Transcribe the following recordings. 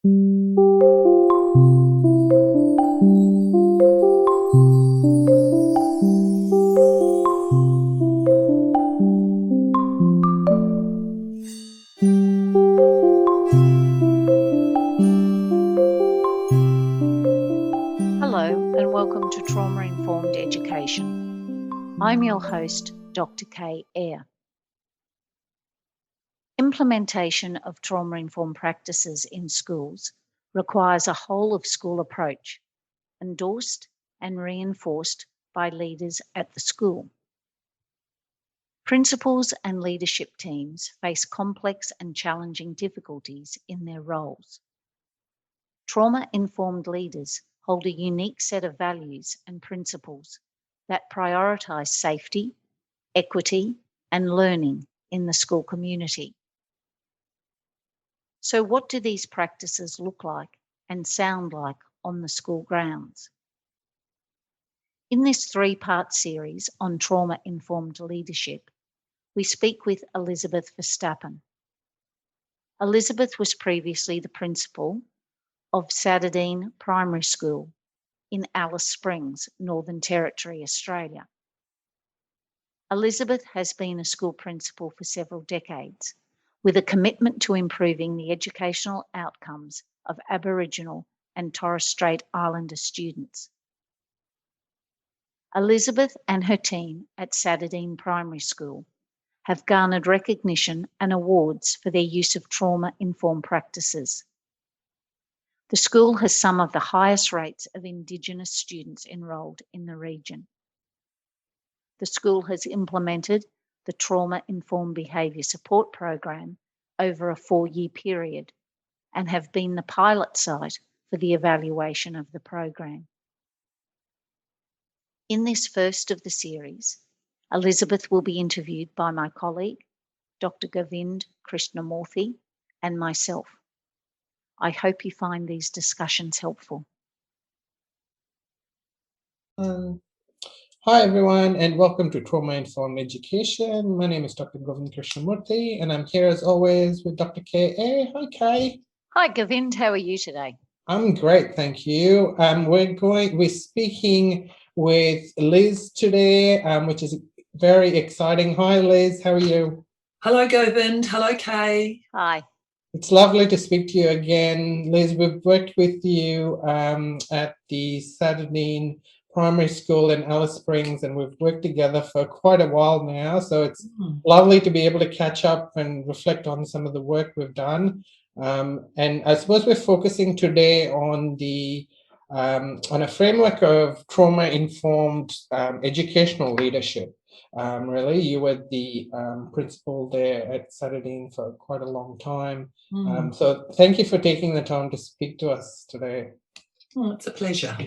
Hello and welcome to Trauma-Informed Education. I'm your host, Dr. Kay Eyre. Implementation of trauma-informed practices in schools requires a whole-of-school approach, endorsed and reinforced by leaders at the school. Principals and leadership teams face complex and challenging difficulties in their roles. Trauma-informed leaders hold a unique set of values and principles that prioritise safety, equity, and learning in the school community. So what do these practices look like and sound like on the school grounds? In this three-part series on trauma-informed leadership, we speak with Elizabeth Verstappen. Elizabeth was previously the principal of Satadine Primary School in Alice Springs, Northern Territory, Australia. Elizabeth has been a school principal for several decades, with a commitment to improving the educational outcomes of Aboriginal and Torres Strait Islander students. Elizabeth and her team at Satadine Primary School have garnered recognition and awards for their use of trauma-informed practices. The school has some of the highest rates of Indigenous students enrolled in the region. The school has implemented the Trauma-Informed Behaviour Support Program over a 4-year period and have been the pilot site for the evaluation of the program. In this first of the series, Elizabeth will be interviewed by my colleague, Dr. Govind Krishnamurthy, and myself. I hope you find these discussions helpful. Hi everyone, and welcome to Trauma-Informed Education. My name is Dr. Govind Krishnamurthy, and I'm here as always with Dr. K.A. Hi, Kay. Hi, Govind. How are you today? I'm great, thank you. We're speaking with Liz today, which is very exciting. Hi, Liz. How are you? Hello, Govind. Hello, Kay. Hi. It's lovely to speak to you again. Liz, we've worked with you at the Satadine Primary School in Alice Springs, and we've worked together for quite a while now. So it's lovely to be able to catch up and reflect on some of the work we've done. And I suppose we're focusing today on a framework of trauma-informed educational leadership. Really, you were the principal there at Satadine for quite a long time. So thank you for taking the time to speak to us today. Oh, it's a pleasure.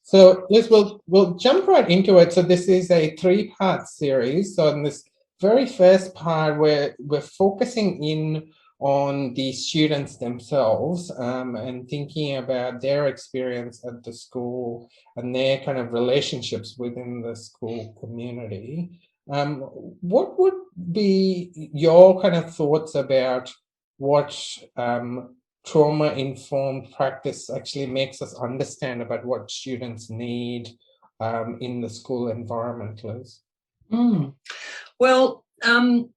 So Liz, we'll jump right into it. So this is a 3-part series. So in this very first part, we're focusing in on the students themselves and thinking about their experience at the school and their kind of relationships within the school community. What would be your kind of thoughts about what trauma-informed practice actually makes us understand about what students need in the school environment, Liz? Well, in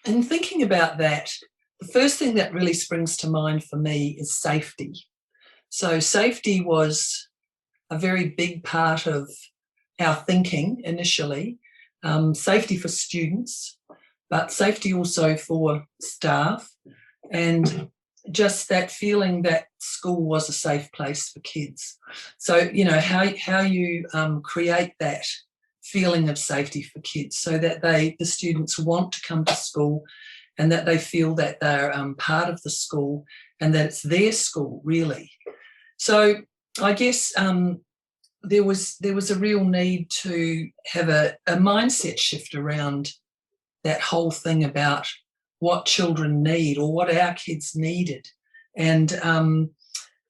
thinking about that, the first thing that really springs to mind for me is safety. So safety was a very big part of our thinking initially, safety for students, but safety also for staff, and just that feeling that school was a safe place for kids. So, you know, how you create that feeling of safety for kids so that the students want to come to school and that they feel that they're part of the school and that it's their school, really. So I guess there was a real need to have a mindset shift around that whole thing about what children need or what our kids needed, and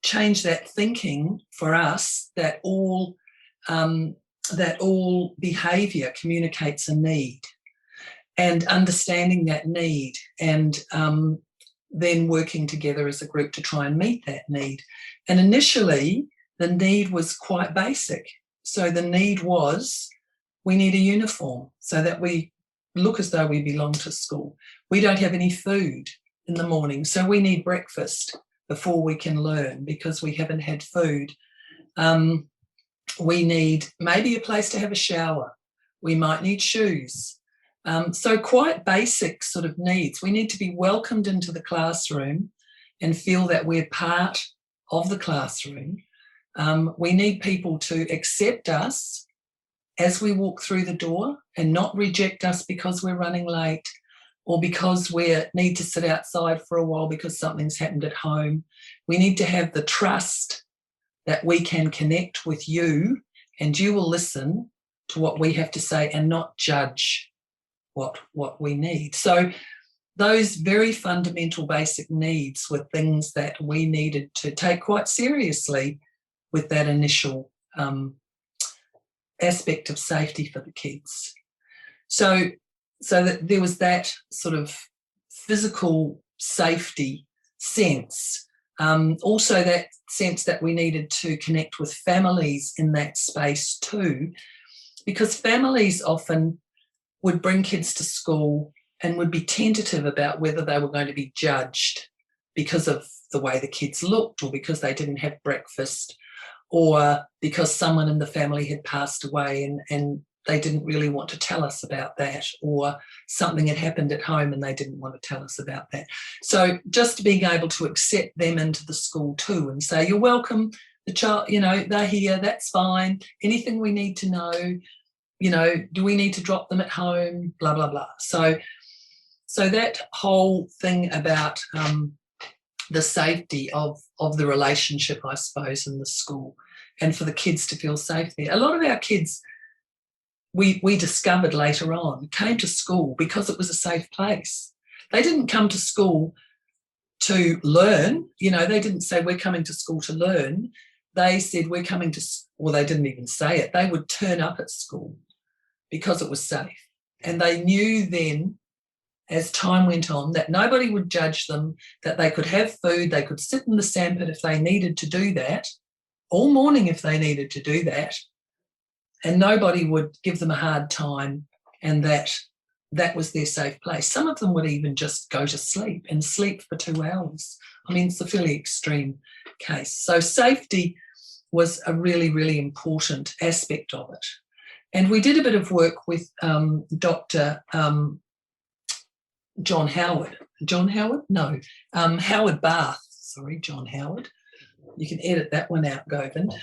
change that thinking for us that all behaviour communicates a need, and understanding that need and then working together as a group to try and meet that need. And initially, the need was quite basic. So the need was, we need a uniform so that we look as though we belong to school. We don't have any food in the morning, so we need breakfast before we can learn because we haven't had food. We need maybe a place to have a shower. We might need shoes. So quite basic sort of needs. We need to be welcomed into the classroom and feel that we're part of the classroom. We need people to accept us as we walk through the door and not reject us because we're running late or because we need to sit outside for a while because something's happened at home. We need to have the trust that we can connect with you and you will listen to what we have to say and not judge what we need. So those very fundamental basic needs were things that we needed to take quite seriously with that initial aspect of safety for the kids. So that there was that sort of physical safety sense. Also that sense that we needed to connect with families in that space too, because families often would bring kids to school and would be tentative about whether they were going to be judged because of the way the kids looked or because they didn't have breakfast or because someone in the family had passed away and they didn't really want to tell us about that, or something had happened at home and they didn't want to tell us about that. So just being able to accept them into the school too and say, you're welcome, the child, they're here, that's fine, anything we need to know, do we need to drop them at home, blah, blah, blah. So that whole thing about the safety of the relationship, I suppose, in the school and for the kids to feel safe there. A lot of our kids, we discovered later on, came to school because it was a safe place. They didn't come to school to learn. They didn't say, we're coming to school to learn. They said, we're coming to, or they didn't even say it. They would turn up at school because it was safe. And they knew then, as time went on, that nobody would judge them, that they could have food, they could sit in the sandpit if they needed to do that, all morning if they needed to do that, and nobody would give them a hard time, and that was their safe place. Some of them would even just go to sleep and sleep for 2 hours. I mean, it's a fairly extreme case. So safety was a really, really important aspect of it. And we did a bit of work with Dr. John Howard. Howard Bath. Sorry, John Howard. You can edit that one out, Govind.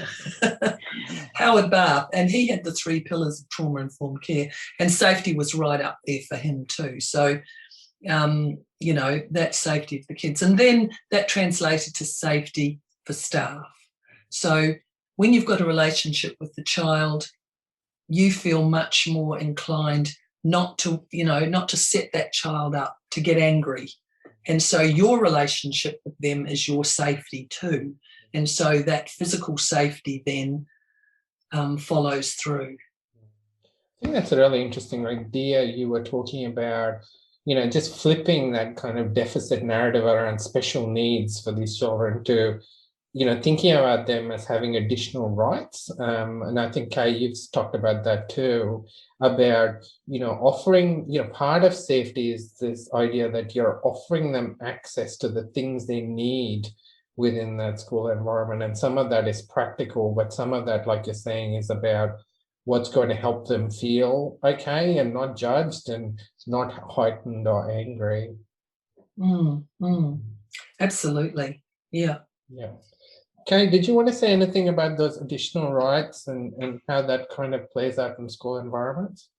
Howard Bath, and he had the 3 pillars of trauma-informed care, and safety was right up there for him too. So, that safety of the kids. And then that translated to safety for staff. So when you've got a relationship with the child, you feel much more inclined not to set that child up to get angry. And so your relationship with them is your safety too. And so that physical safety then follows through. I think that's a really interesting idea you were talking about, just flipping that kind of deficit narrative around special needs for these children to, thinking about them as having additional rights. And I think, Kay, you've talked about that too, about, offering, part of safety is this idea that you're offering them access to the things they need within that school environment. And some of that is practical, but some of that, like you're saying, is about what's going to help them feel okay and not judged and not heightened or angry. Absolutely. Yeah. Yeah. Kay, did you want to say anything about those additional rights and how that kind of plays out in school environments?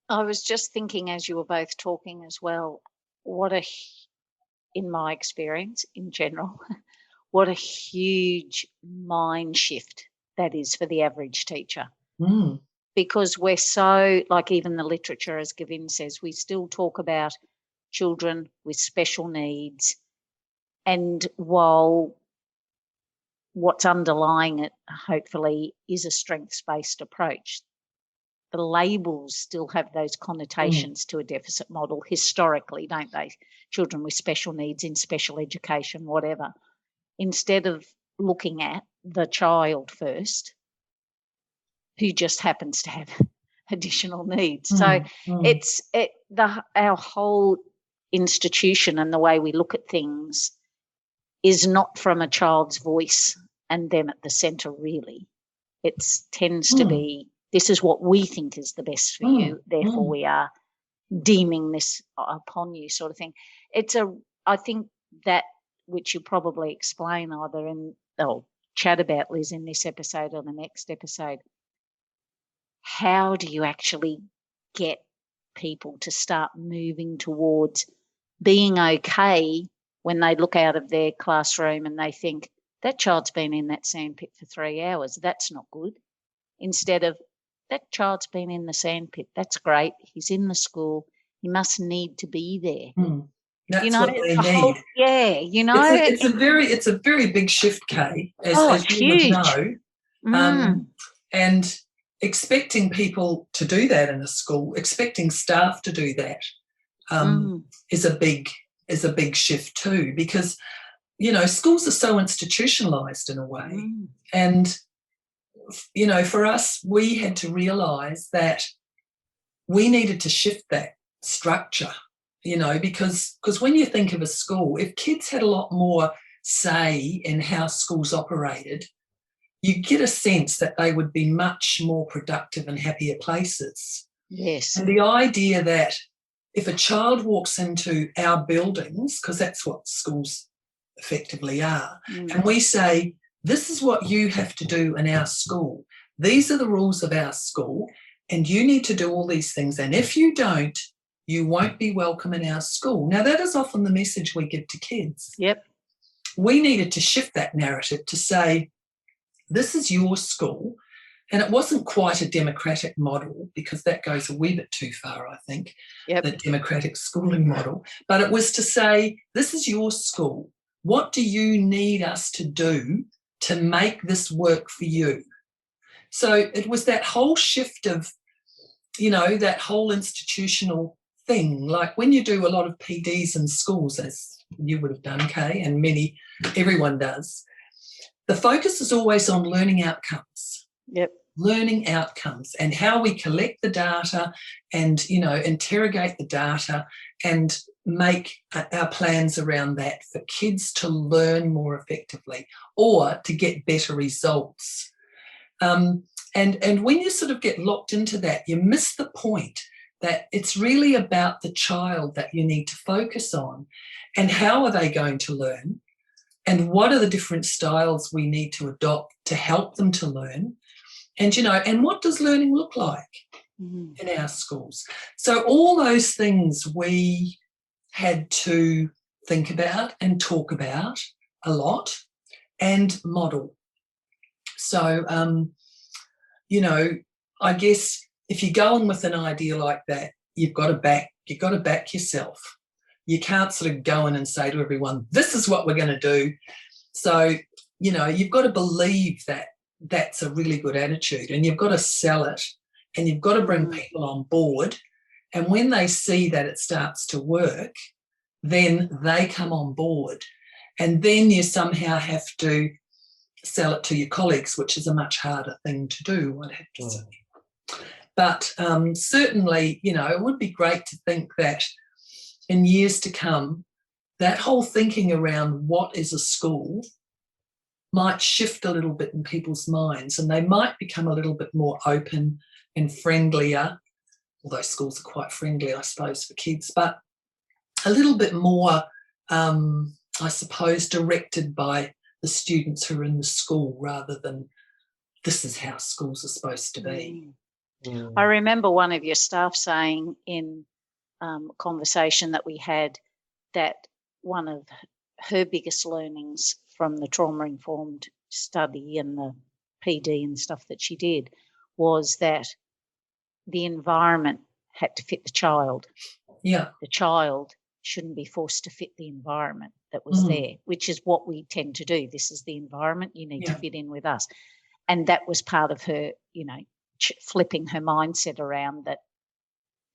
I was just thinking as you were both talking as well, in my experience in general, what a huge mind shift that is for the average teacher. Because we're so, like even the literature, as Gavin says, we still talk about children with special needs. And while what's underlying it, hopefully, is a strengths-based approach, the labels still have those connotations to a deficit model historically, don't they? Children with special needs in special education, whatever. Instead of looking at the child first, who just happens to have additional needs. So our whole institution and the way we look at things is not from a child's voice and them at the centre, really. It tends to be, this is what we think is the best for you, therefore we are deeming this upon you, sort of thing. I think that, which you probably explain either chat about, Liz, in this episode or the next episode, how do you actually get people to start moving towards being okay when they look out of their classroom and they think, that child's been in that sandpit for 3 hours, that's not good. Instead of, that child's been in the sandpit, that's great, he's in the school, he must need to be there. That's what they need. It's a very big shift, Kay, as you would know. And expecting people to do that in a school, expecting staff to do that, is a big shift too, because schools are so institutionalized in a way. And for us, we had to realize that we needed to shift that structure, because when you think of a school, if kids had a lot more say in how schools operated, you get a sense that they would be much more productive and happier places. Yes. And the idea that if a child walks into our buildings, because that's what schools effectively are, and we say, this is what you have to do in our school, these are the rules of our school, and you need to do all these things, and if you don't, you won't be welcome in our school. Now, that is often the message we give to kids. Yep. We needed to shift that narrative to say, this is your school. And it wasn't quite a democratic model, because that goes a wee bit too far, I think, the democratic schooling model. But it was to say, this is your school. What do you need us to do to make this work for you? So it was that whole shift of, that whole institutional thing. Like when you do a lot of PDs in schools, as you would have done, Kay, and everyone does, the focus is always on learning outcomes. Yep. Learning outcomes and how we collect the data and, interrogate the data and make our plans around that for kids to learn more effectively or to get better results. And when you sort of get locked into that, you miss the point that it's really about the child that you need to focus on, and how are they going to learn, and what are the different styles we need to adopt to help them to learn, and and what does learning look like in our schools. So all those things we had to think about and talk about a lot and model. So I guess if you're going with an idea like that, you've got to back yourself. You can't sort of go in and say to everyone, this is what we're going to do. So, you've got to believe that that's a really good attitude, and you've got to sell it, and you've got to bring people on board. And when they see that it starts to work, then they come on board. And then you somehow have to sell it to your colleagues, which is a much harder thing to do, I'd have to say. But certainly, it would be great to think that in years to come, that whole thinking around what is a school might shift a little bit in people's minds, and they might become a little bit more open and friendlier, although schools are quite friendly, I suppose, for kids, but a little bit more, I suppose, directed by the students who are in the school rather than this is how schools are supposed to be. I remember one of your staff saying in a conversation that we had that one of her biggest learnings from the trauma-informed study and the PD and stuff that she did was that the environment had to fit the child. Yeah. The child shouldn't be forced to fit the environment that was there, which is what we tend to do. This is the environment, you need to fit in with us. And that was part of her, flipping her mindset around that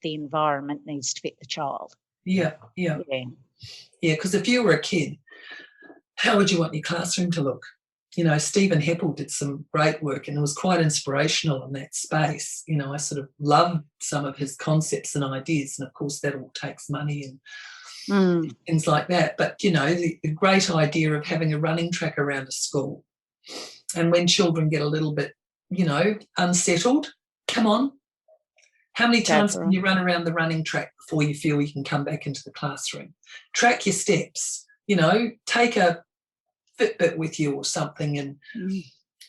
the environment needs to fit the child. Yeah. Because if you were a kid, how would you want your classroom to look? You know, Stephen Heppel did some great work and it was quite inspirational in that space. You know, I sort of loved some of his concepts and ideas, and of course that all takes money and things like that. But, you know, the great idea of having a running track around a school, and when children get a little bit, you know, unsettled, come on, how many times can you run around the running track before you feel you can come back into the classroom? Track your steps, you know, take a Fitbit with you or something and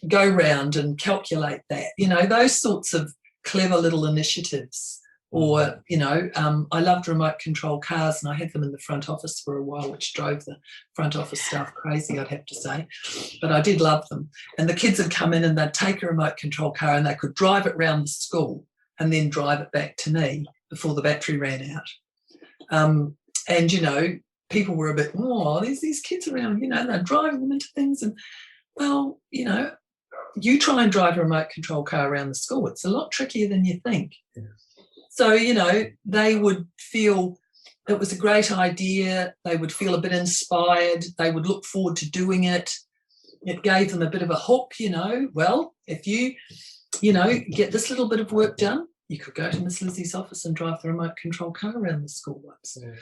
go round and calculate that. You know, those sorts of clever little initiatives. Or, you know, I loved remote control cars, and I had them in the front office for a while, which drove the front office staff crazy, I'd have to say. But I did love them. And the kids would come in and they'd take a remote control car and they could drive it around the school and then drive it back to me before the battery ran out. And, you know, people were a bit, oh, there's these kids around, you know, they're driving them into things. And, well, you know, you try and drive a remote control car around the school. It's a lot trickier than you think. Yeah. So, you know, they would feel it was a great idea. They would feel a bit inspired. They would look forward to doing it. It gave them a bit of a hook, you know. Well, if you know, get this little bit of work done, you could go to Miss Lizzie's office and drive the remote control car around the school once. Yeah.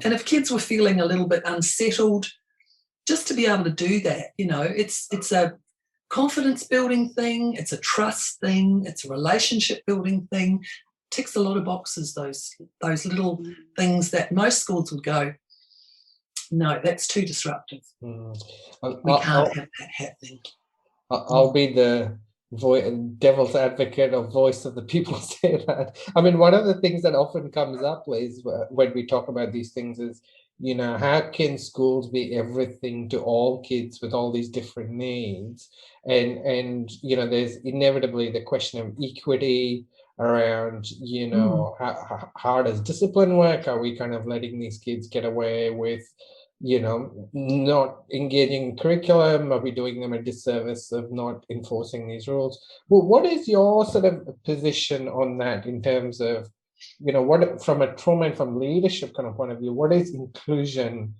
And if kids were feeling a little bit unsettled, just to be able to do that, you know, it's a confidence building thing, it's a trust thing, it's a relationship building thing. Ticks a lot of boxes, those little things that most schools would go, no, that's too disruptive. We can't have that happening. I'll be the devil's advocate or voice of the people say that. I mean, one of the things that often comes up is when we talk about these things is, you know, how can schools be everything to all kids with all these different needs? And you know, there's inevitably the question of equity around, you know, how does discipline work? Are we kind of letting these kids get away with, you know, not engaging in curriculum? Are we doing them a disservice of not enforcing these rules? Well, what is your sort of position on that in terms of, you know, what from a trauma and from leadership kind of point of view, what is inclusion,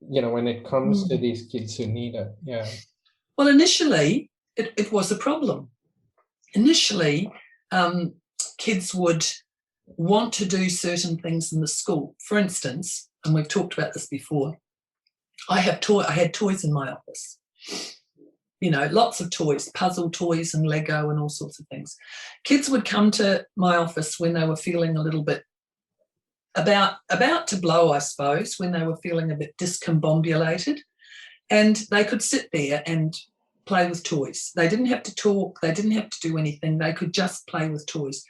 you know, when it comes to these kids who need it? Yeah. Well, initially, it was a problem. Initially, kids would want to do certain things in the school. For instance, and we've talked about this before, I had toys in my office. You know, lots of toys, puzzle toys and Lego and all sorts of things. Kids would come to my office when they were feeling a little bit about to blow, I suppose, when they were feeling a bit discombobulated, and they could sit there and play with toys. They didn't have to talk. They didn't have to do anything. They could just play with toys.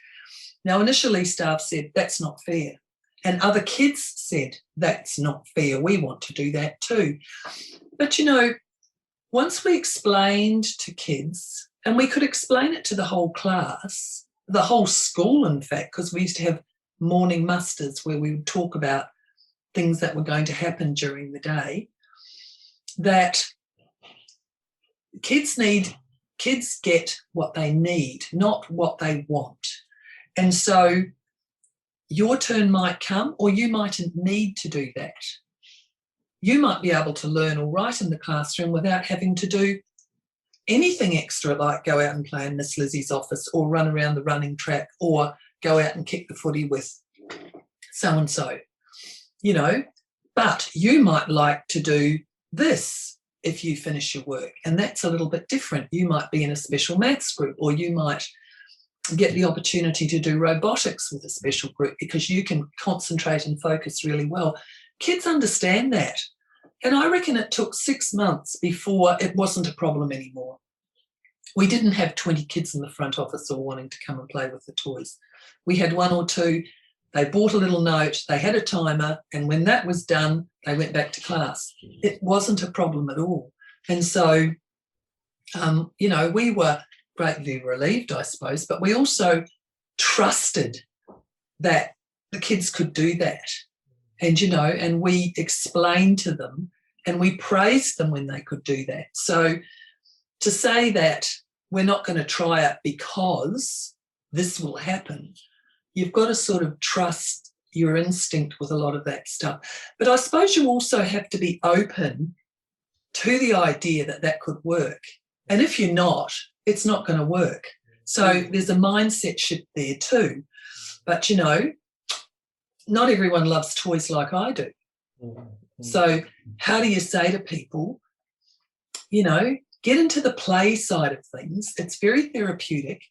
Now, initially, staff said, that's not fair. And other kids said, that's not fair. We want to do that too. But, you know, once we explained to kids, and we could explain it to the whole class, the whole school, in fact, because we used to have morning musters where we would talk about things that were going to happen during the day, that kids get what they need, not what they want. And so your turn might come, or you mightn't need to do that. You might be able to learn all right in the classroom without having to do anything extra, like go out and play in Miss Lizzie's office or run around the running track or go out and kick the footy with so-and-so, you know. But you might like to do this if you finish your work, and that's a little bit different. You might be in a special maths group, or you might get the opportunity to do robotics with a special group because you can concentrate and focus really well. Kids understand that. And I reckon it took 6 months before it wasn't a problem anymore. We didn't have 20 kids in the front office all wanting to come and play with the toys. We had 1 or 2. They bought a little note, they had a timer, and when that was done, they went back to class. It wasn't a problem at all. And so, you know, we were greatly relieved, I suppose, but we also trusted that the kids could do that. And, you know, and we explained to them and we praised them when they could do that. So to say that we're not going to try it because this will happen. You've got to sort of trust your instinct with a lot of that stuff. But I suppose you also have to be open to the idea that that could work. And if you're not, it's not going to work. So there's a mindset shift there too. But, you know, not everyone loves toys like I do. So how do you say to people, you know, get into the play side of things. It's very therapeutic.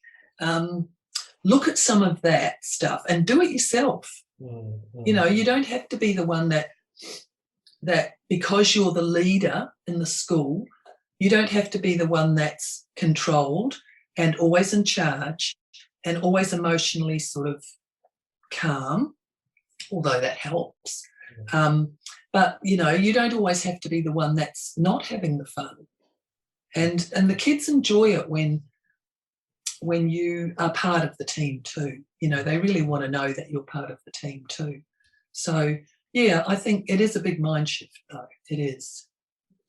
Look at some of that stuff and do it yourself. You know, you don't have to be the one that because you're the leader in the school, you don't have to be the one that's controlled and always in charge and always emotionally sort of calm, although that helps. But, you know, you don't always have to be the one that's not having the fun. And the kids enjoy it when you are part of the team too. You know, they really want to know that you're part of the team too. So, yeah, I think it is a big mind shift, though. It is.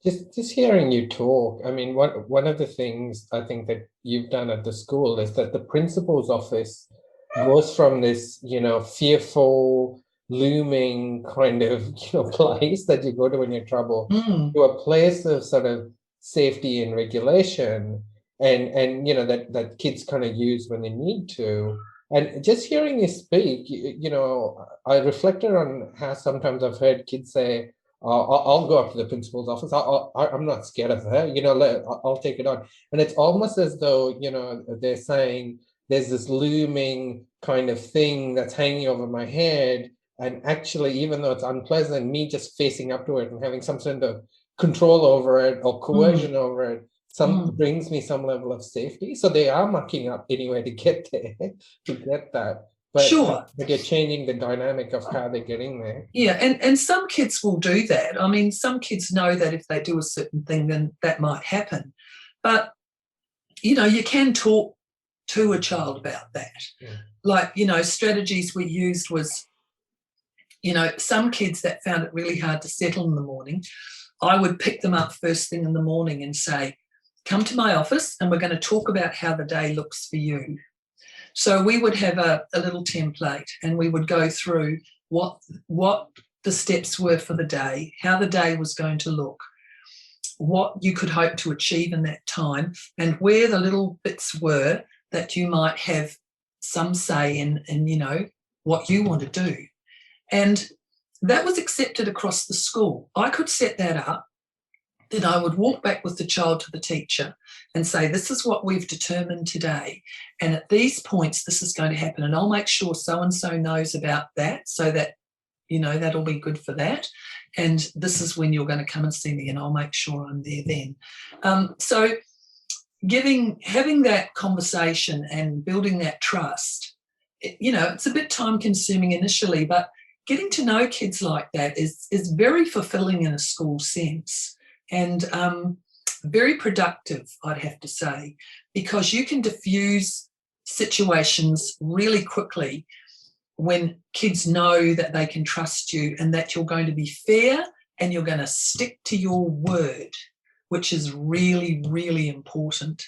Just hearing you talk, I mean, one of the things I think that you've done at the school is that the principal's office goes from this, you know, fearful, looming kind of, you know, place that you go to when you're in trouble to a place of sort of safety and regulation and you know, that kids kind of use when they need to. And just hearing you speak, you know, I reflected on how sometimes I've heard kids say, I'll go up to the principal's office. I'm not scared of her, you know, I'll take it on. And it's almost as though, you know, they're saying there's this looming kind of thing that's hanging over my head. And actually, even though it's unpleasant, me just facing up to it and having some sort of control over it or coercion over it, brings me some level of safety. So they are mucking up anyway to get there, to get that. But, sure. But you're changing the dynamic of how they're getting there. Yeah, and some kids will do that. I mean, some kids know that if they do a certain thing, then that might happen. But, you know, you can talk to a child about that. Yeah. Like, you know, strategies we used was, you know, some kids that found it really hard to settle in the morning, I would pick them up first thing in the morning and say, come to my office and we're going to talk about how the day looks for you. So we would have a little template and we would go through what the steps were for the day, how the day was going to look, what you could hope to achieve in that time, and where the little bits were that you might have some say in you know, what you want to do. And that was accepted across the school. I could set that up. Then I would walk back with the child to the teacher and say, this is what we've determined today. And at these points, this is going to happen. And I'll make sure so-and-so knows about that so that, you know, that'll be good for that. And this is when you're going to come and see me and I'll make sure I'm there then. So having that conversation and building that trust, you know, it's a bit time consuming initially, but getting to know kids like that is very fulfilling in a school sense. And very productive, I'd have to say, because you can diffuse situations really quickly when kids know that they can trust you and that you're going to be fair and you're going to stick to your word, which is really, really important.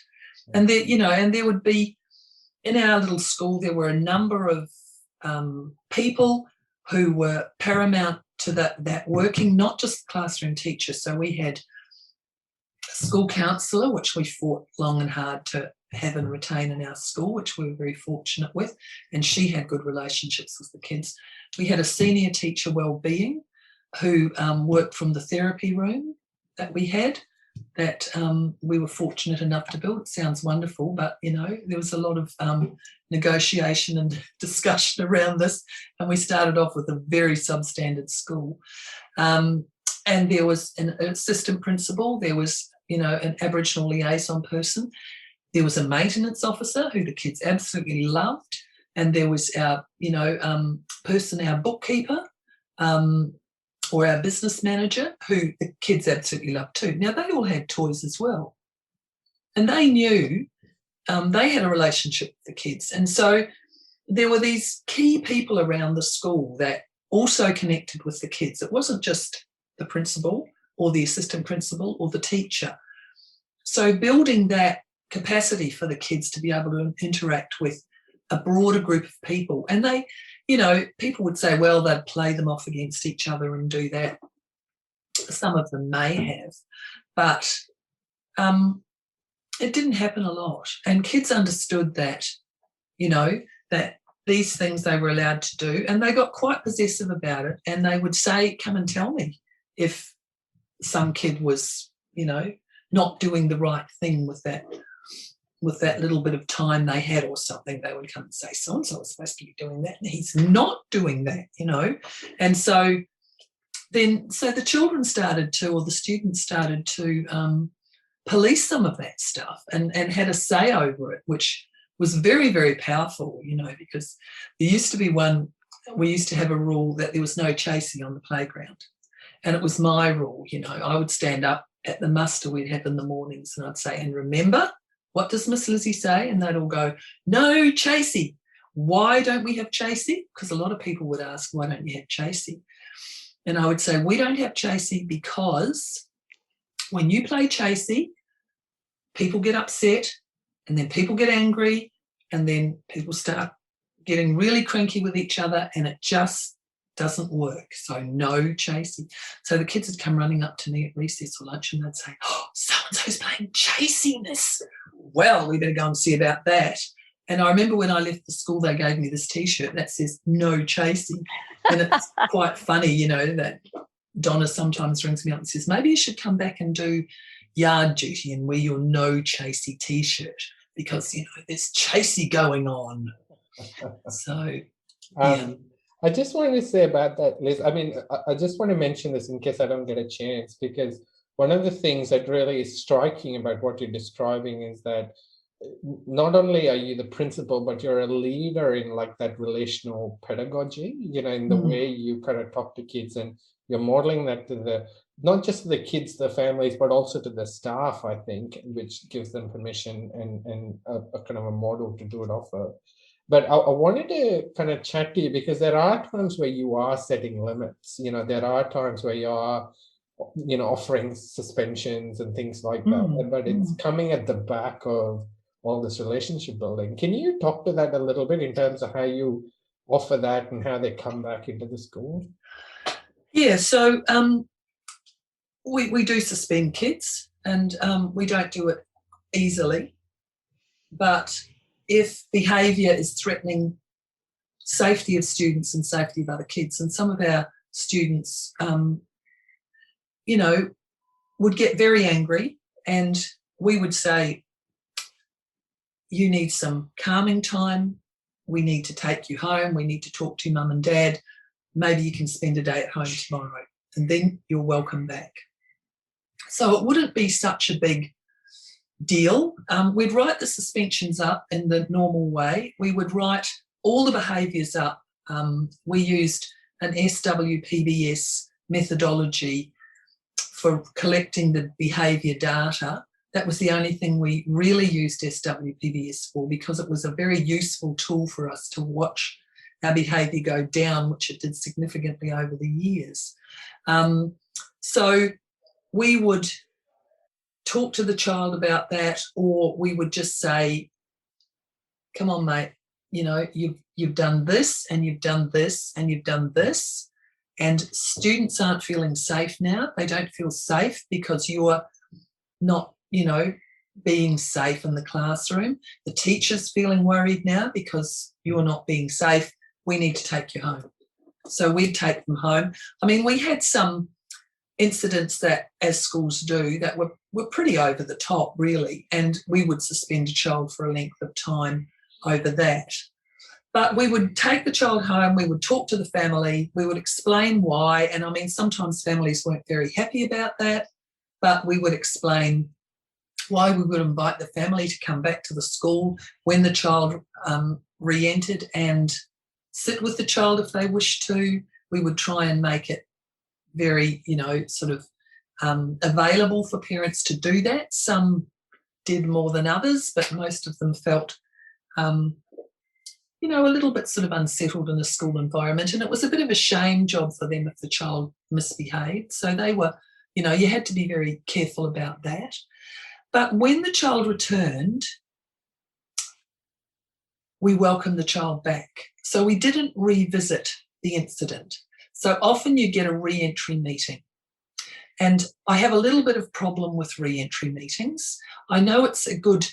And there, you know, and there would be, in our little school, there were a number of people who were paramount to that working, not just classroom teachers. So we had a school counsellor, which we fought long and hard to have and retain in our school, which we were very fortunate with, and she had good relationships with the kids. We had a senior teacher wellbeing who worked from the therapy room that we had, that we were fortunate enough to build. It sounds wonderful, but, you know, there was a lot of negotiation and discussion around this, and we started off with a very substandard school. And there was an assistant principal, there was, you know, an Aboriginal liaison person, there was a maintenance officer who the kids absolutely loved, and there was our, you know, our bookkeeper, or our business manager, who the kids absolutely loved too. Now, they all had toys as well. And they knew they had a relationship with the kids. And so there were these key people around the school that also connected with the kids. It wasn't just the principal or the assistant principal or the teacher. So building that capacity for the kids to be able to interact with a broader group of people. And they, you know, people would say, well, they'd play them off against each other and do that. Some of them may have, but it didn't happen a lot. And kids understood that, you know, that these things they were allowed to do, and they got quite possessive about it, and they would say, come and tell me if some kid was, you know, not doing the right thing with that little bit of time they had or something. They would come and say, so-and-so is supposed to be doing that and he's not doing that, you know. And so the children started to, or the students started to police some of that stuff and had a say over it, which was very, very powerful, you know, because there used to be we used to have a rule that there was no chasing on the playground. And it was my rule, you know. I would stand up at the muster we'd have in the mornings and I'd say, and remember, what does Miss Lizzie say? And they'd all go, no chasing. Why don't we have chasing? Because a lot of people would ask, why don't you have chasing? And I would say, we don't have chasing because when you play chasing, people get upset and then people get angry and then people start getting really cranky with each other and it just doesn't work. So no chasing. So the kids would come running up to me at recess or lunch and they'd say, oh, so-and-so's playing chasing this. Well, we better go and see about that. And I remember when I left the school, they gave me this T-shirt that says no chasing. And it's quite funny, you know, that Donna sometimes rings me up and says, maybe you should come back and do yard duty and wear your no chasey T-shirt because, you know, there's chasey going on. So, yeah. I just wanted to say about that, Liz, I mean, I just want to mention this in case I don't get a chance, because one of the things that really is striking about what you're describing is that not only are you the principal, but you're a leader in like that relational pedagogy, you know, in the way you kind of talk to kids, and you're modeling that to not just to the kids, the families, but also to the staff, I think, which gives them permission and a kind of a model to do it off of. But I wanted to kind of chat to you because there are times where you are setting limits, you know, there are times where you are, you know, offering suspensions and things like that, but it's coming at the back of all this relationship building. Can you talk to that a little bit in terms of how you offer that and how they come back into the school? Yeah, so we do suspend kids and we don't do it easily, but if behaviour is threatening safety of students and safety of other kids, and some of our students, you know, would get very angry and we would say, you need some calming time, we need to take you home, we need to talk to mum and dad, maybe you can spend a day at home tomorrow and then you're welcome back. So it wouldn't be such a big deal. We'd write the suspensions up in the normal way. We would write all the behaviours up. We used an SWPBS methodology for collecting the behaviour data. That was the only thing we really used SWPBS for, because it was a very useful tool for us to watch our behaviour go down, which it did significantly over the years. So we would talk to the child about that, or we would just say, come on, mate, you know, you've done this and you've done this and you've done this, and students aren't feeling safe now. They don't feel safe because you're not, you know, being safe in the classroom. The teacher's feeling worried now because you're not being safe. We need to take you home. So we'd take them home. I mean, we had some incidents that, as schools do, that were pretty over the top, really, and we would suspend a child for a length of time over that. But we would take the child home, we would talk to the family, we would explain why, and I mean, sometimes families weren't very happy about that, but we would explain why. We would invite the family to come back to the school when the child re-entered and sit with the child if they wished to. We would try and make it very, you know, sort of available for parents to do that. Some did more than others, but most of them felt, you know, a little bit sort of unsettled in a school environment, and it was a bit of a shame job for them if the child misbehaved. So they were, you know, you had to be very careful about that. But when the child returned, we welcome the child back. So we didn't revisit the incident. So often you get a re-entry meeting. And I have a little bit of problem with re-entry meetings. I know it's a good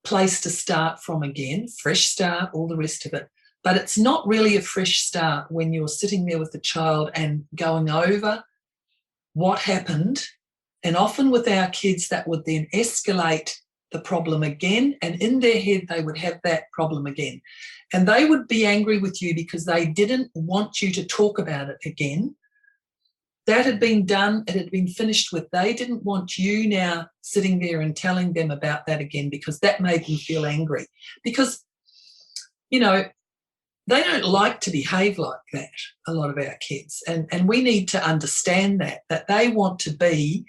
place to start from again, fresh start, all the rest of it. But it's not really a fresh start when you're sitting there with the child and going over what happened. And often with our kids, that would then escalate the problem again. And in their head, they would have that problem again. And they would be angry with you because they didn't want you to talk about it again. That had been done, it had been finished with. They didn't want you now sitting there and telling them about that again because that made them feel angry. Because, you know, they don't like to behave like that, a lot of our kids. And we need to understand that they want to be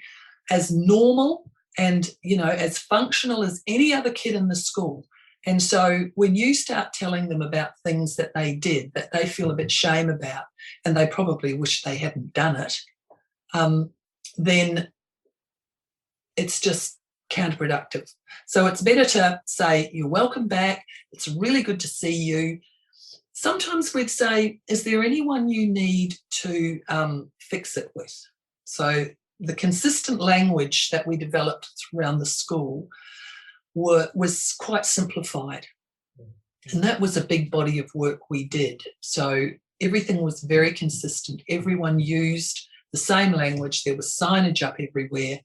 as normal and, you know, as functional as any other kid in the school. And so when you start telling them about things that they did that they feel a bit shame about and they probably wish they hadn't done it, then it's just counterproductive. So it's better to say, you're welcome back. It's really good to see you. Sometimes we'd say, is there anyone you need to fix it with? So the consistent language that we developed around the school was quite simplified. And that was a big body of work we did. So everything was very consistent. Everyone used the same language. There was signage up everywhere.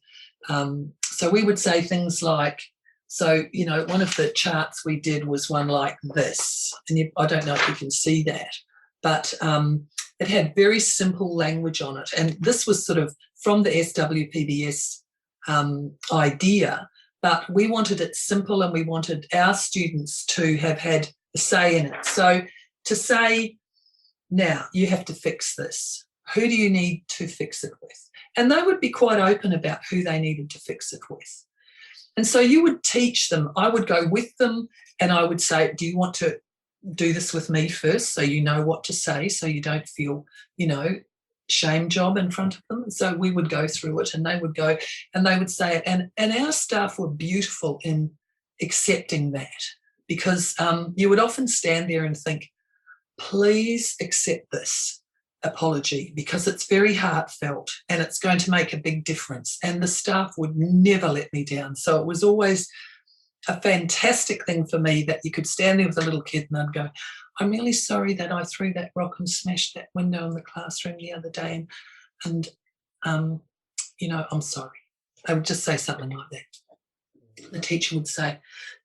So we would say things like, so, you know, one of the charts we did was one like this. And I don't know if you can see that, but it had very simple language on it. And this was sort of from the SWPBS idea, but we wanted it simple and we wanted our students to have had a say in it. So to say, now you have to fix this. Who do you need to fix it with? And they would be quite open about who they needed to fix it with. And so you would teach them. I would go with them and I would say, do you want to do this with me first so you know what to say so you don't feel, you know, shame job in front of them? So we would go through it and they would go and they would say it. And our staff were beautiful in accepting that because you would often stand there and think, please accept this apology because it's very heartfelt and it's going to make a big difference. And the staff would never let me down. So it was always a fantastic thing for me that you could stand there with a little kid and I'd go, I'm really sorry that I threw that rock and smashed that window in the classroom the other day. And you know, I'm sorry. I would just say something like that. The teacher would say,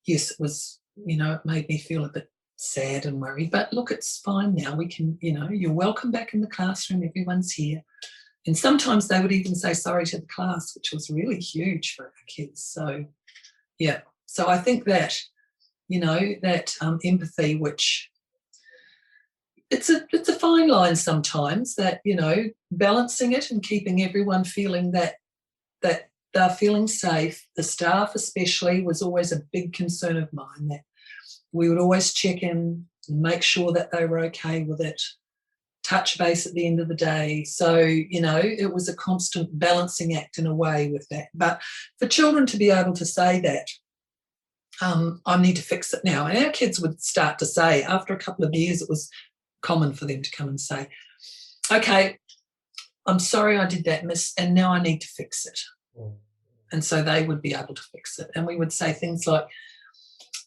yes, it was, you know, it made me feel a bit sad and worried, but look, it's fine now. We can, you know, you're welcome back in the classroom. Everyone's here. And sometimes they would even say sorry to the class, which was really huge for our kids. So, yeah. So I think that, you know, that empathy, which it's a fine line sometimes that, you know, balancing it and keeping everyone feeling that they're feeling safe. The staff especially was always a big concern of mine, that we would always check in and make sure that they were okay with it, touch base at the end of the day. So, you know, it was a constant balancing act in a way with that. But for children to be able to say that, I need to fix it now. And our kids would start to say, after a couple of years, it was common for them to come and say, okay, I'm sorry I did that, miss, and now I need to fix it. And so they would be able to fix it. And we would say things like,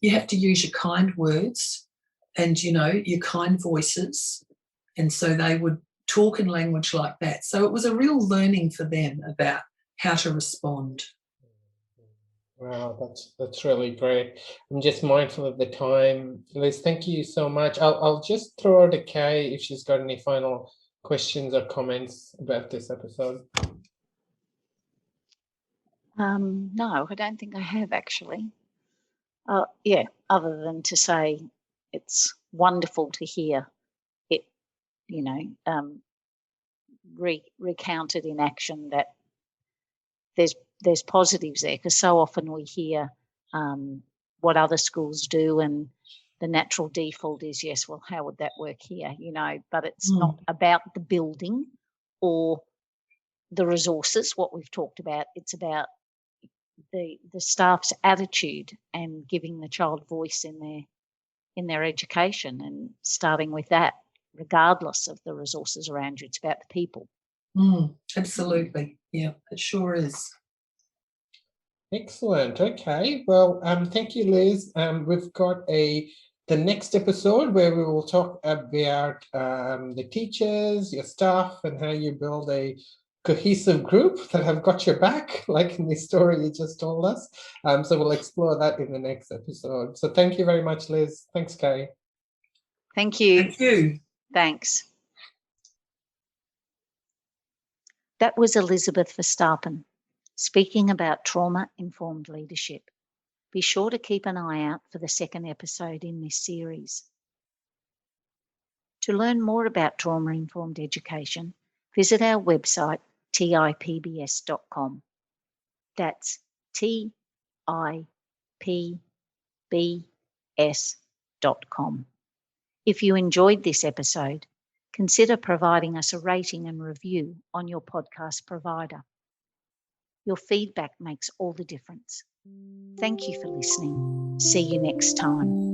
you have to use your kind words and, you know, your kind voices. And so they would talk in language like that. So it was a real learning for them about how to respond. Wow, that's really great. I'm just mindful of the time. Liz, thank you so much. I'll just throw to Kay if she's got any final questions or comments about this episode. No, I don't think I have actually. Yeah, other than to say it's wonderful to hear it, you know, recounted in action, that there's positives there, because so often we hear what other schools do and the natural default is, yes, well, how would that work here, you know, but it's not about the building or the resources, what we've talked about. It's about the staff's attitude and giving the child voice in in their education, and starting with that, regardless of the resources around you. It's about the people. Absolutely. Yeah, it sure is. Excellent. Okay. Well, thank you, Liz. We've got the next episode where we will talk about the teachers, your staff, and how you build a cohesive group that have got your back, like in the story you just told us. So we'll explore that in the next episode. So thank you very much, Liz. Thanks, Kay. Thank you. Thank you. Thanks. That was Elizabeth Verstappen speaking about trauma-informed leadership. Be sure to keep an eye out for the second episode in this series. To learn more about trauma-informed education, visit our website, tipbs.com. That's tipbs.com. If you enjoyed this episode, consider providing us a rating and review on your podcast provider. Your feedback makes all the difference. Thank you for listening. See you next time.